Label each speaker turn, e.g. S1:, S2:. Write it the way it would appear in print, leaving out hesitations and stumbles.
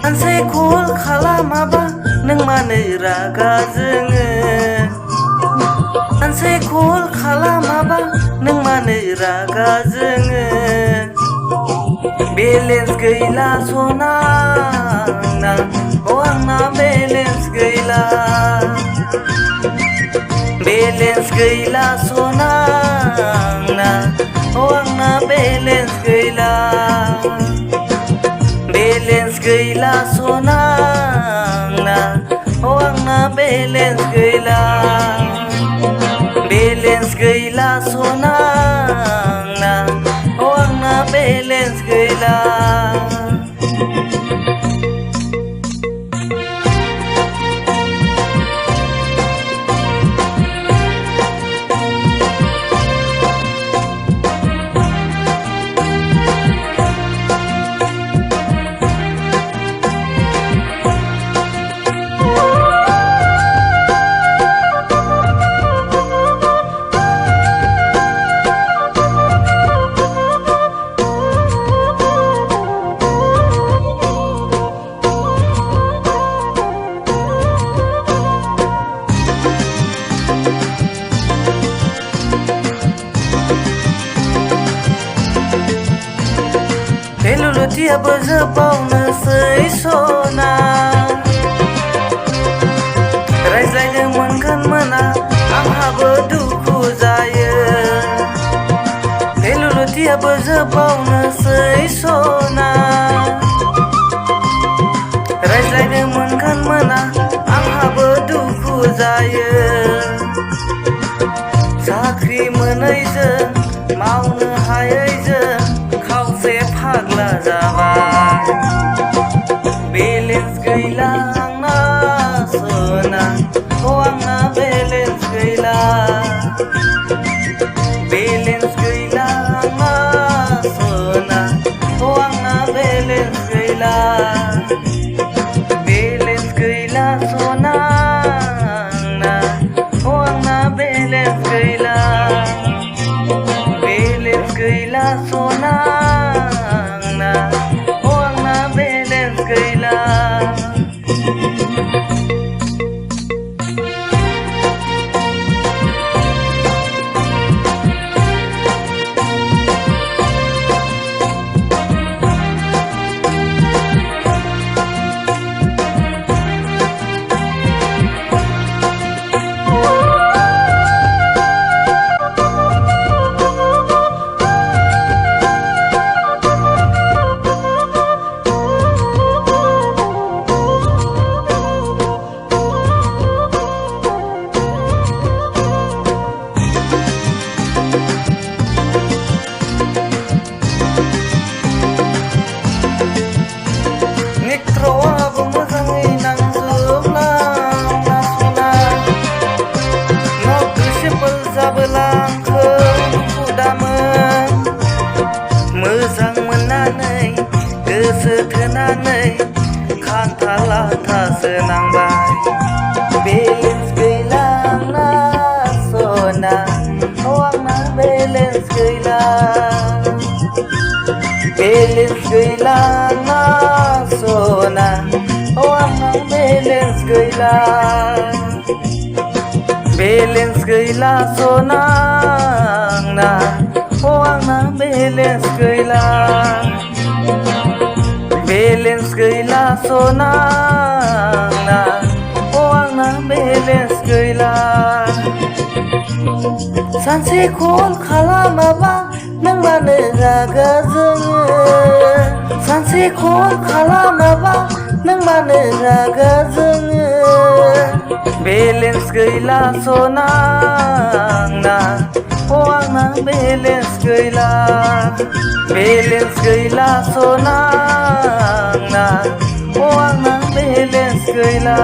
S1: सानसे कल खालामाबा नों मानो रागा जोङो सानसे कल खालामाबा नों मानो रागा जोङो बेलेन्स गैला सना आंना आंना बेलेन्स गैला बेलेन्स गैला सना आंना आंना बेलेन्स गैला बेलेन्स गैला सना आंना आंना बेलेन्स गैला बेलेन्स गैला सना आंना आंना बेलेन्स गैला लुलुथियाबो जोबावनोसै सना रायज्लायनो मोनगोन मोना आंहाबो दुखु जायो लुलुथियाबो जोबावनोसै सना रायज्लायनो मोनगोन मोना आंहाबो दुखु जायो साख्रि मोनैजों मावनो हायैजों खावसे फाग्ला जाबाय बेलेन्स गैला आंना सना आंना बेलेन्स गैला बेलेन्स गैला आंना सना आंना बेलेन्स गैला बेलेन्स गैला सना आंना आंना बेलेन्स गैला बेलेन्स गैला सना आंना बेलेन्स गैला निक्ट्र'आबो मोजाङै नांजोबलांना सना न'गोसेबोल जाबोला आंखौ खुदामोन मोजां मोननानै गोसो थोनानै खान्थालाथासो नांबाय बेलेन्स गैला आंना सना आंना बेलेन्स गैला बेलेन्स गैला आंना सना आंना बेलेन्स गैला बेलेन्स गैला सना आंना आंना बेलेन्स गैला बेलेन्स गैला सना आंना आंना बेलेन्स गैला सानसे कल खालामाबा नों मानो रागा जोङो सानसे कल खालामाबा नों मानो रागा जोङो बेलेन्स गैला सना आंना आंना बेलेन्स गैला बेलेन्स गैला सना आंना आंना बेलेन्स गैला